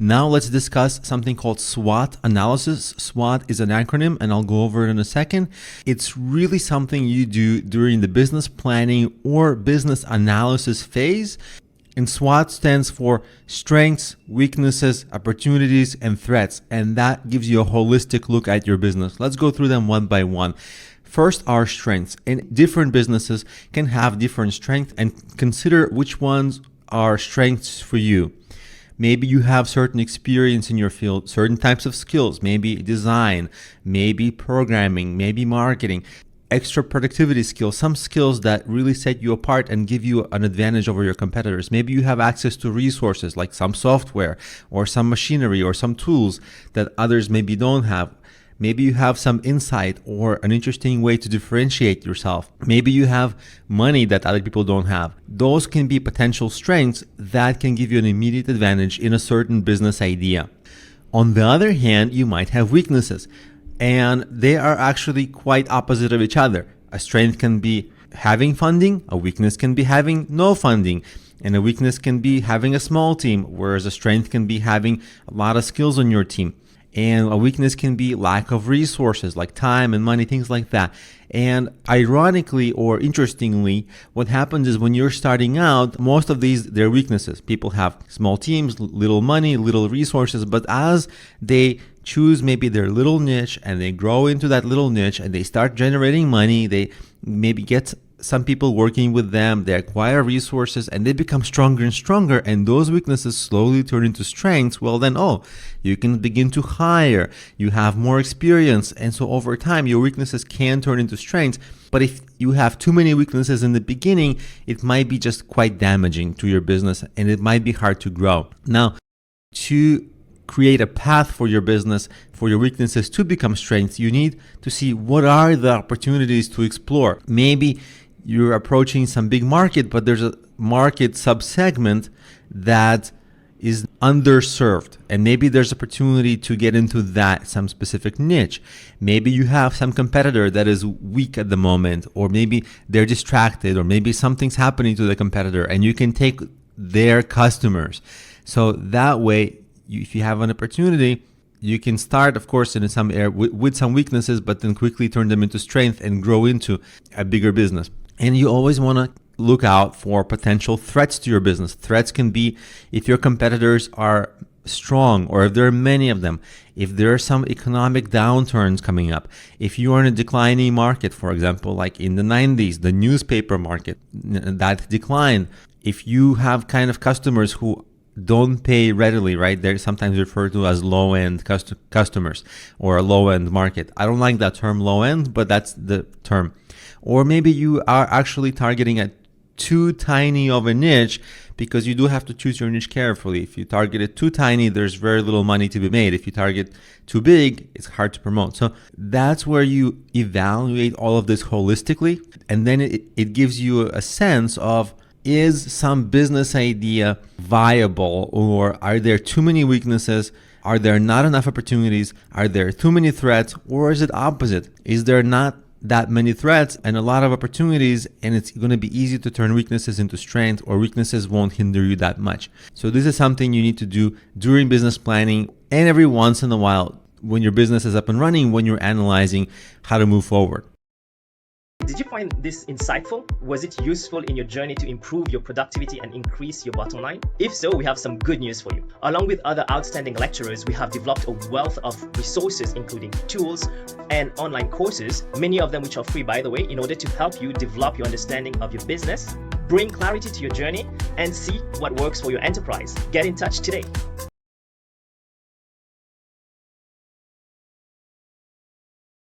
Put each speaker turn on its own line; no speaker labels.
Now let's discuss something called SWOT analysis. SWOT is an acronym, and I'll go over it in a second. It's really something you do during the business planning or business analysis phase. And SWOT stands for strengths, weaknesses, opportunities, and threats. And that gives you a holistic look at your business. Let's go through them one by one. First, our strengths. And different businesses can have different strengths, and consider which ones are strengths for you. Maybe you have certain experience in your field, certain types of skills, maybe design, maybe programming, maybe marketing, extra productivity skills, some skills that really set you apart and give you an advantage over your competitors. Maybe you have access to resources like some software or some machinery or some tools that others maybe don't have. Maybe you have some insight or an interesting way to differentiate yourself. Maybe you have money that other people don't have. Those can be potential strengths that can give you an immediate advantage in a certain business idea. On the other hand, you might have weaknesses, and they are actually quite opposite of each other. A strength can be having funding, a weakness can be having no funding, and a weakness can be having a small team, whereas a strength can be having a lot of skills on your team. And a weakness can be lack of resources like time and money, things like that. And ironically or interestingly, what happens is when you're starting out, most of these, they're weaknesses. People have small teams, little money, little resources, but as they choose maybe their little niche and they grow into that little niche and they start generating money, they maybe get some people working with them, they acquire resources and they become stronger and stronger, and those weaknesses slowly turn into strengths. Well then, you can begin to hire, you have more experience, and so over time your weaknesses can turn into strengths. But if you have too many weaknesses in the beginning, it might be just quite damaging to your business and it might be hard to grow. Now, to create a path for your business, for your weaknesses to become strengths, you need to see what are the opportunities to explore. Maybe you're approaching some big market, but there's a market subsegment that is underserved, and maybe there's opportunity to get into that, some specific niche. Maybe you have some competitor that is weak at the moment, or maybe they're distracted, or maybe something's happening to the competitor and you can take their customers. So that way, if you have an opportunity, you can start, of course, in some area with some weaknesses, but then quickly turn them into strength and grow into a bigger business. And you always want to look out for potential threats to your business. Threats can be if your competitors are strong, or if there are many of them, if there are some economic downturns coming up, if you are in a declining market, for example, like in the 90s, the newspaper market that declined, if you have kind of customers who don't pay readily, right? They're sometimes referred to as low-end customers or a low-end market. I don't like that term low-end, but that's the term. Or maybe you are actually targeting at too tiny of a niche, because you do have to choose your niche carefully. If you target it too tiny, there's very little money to be made. If you target too big, it's hard to promote. So that's where you evaluate all of this holistically, and then it gives you a sense of, is some business idea viable, or are there too many weaknesses? Are there not enough opportunities? Are there too many threats? Or is it opposite? Is there not that many threats and a lot of opportunities, and it's going to be easy to turn weaknesses into strength, or weaknesses won't hinder you that much? So this is something you need to do during business planning, and every once in a while when your business is up and running, when you're analyzing how to move forward.
Did you find this insightful? Was it useful in your journey to improve your productivity and increase your bottom line? If so, we have some good news for you. Along with other outstanding lecturers, we have developed a wealth of resources, including tools and online courses, many of them which are free, by the way, in order to help you develop your understanding of your business, bring clarity to your journey, and see what works for your enterprise. Get in touch today.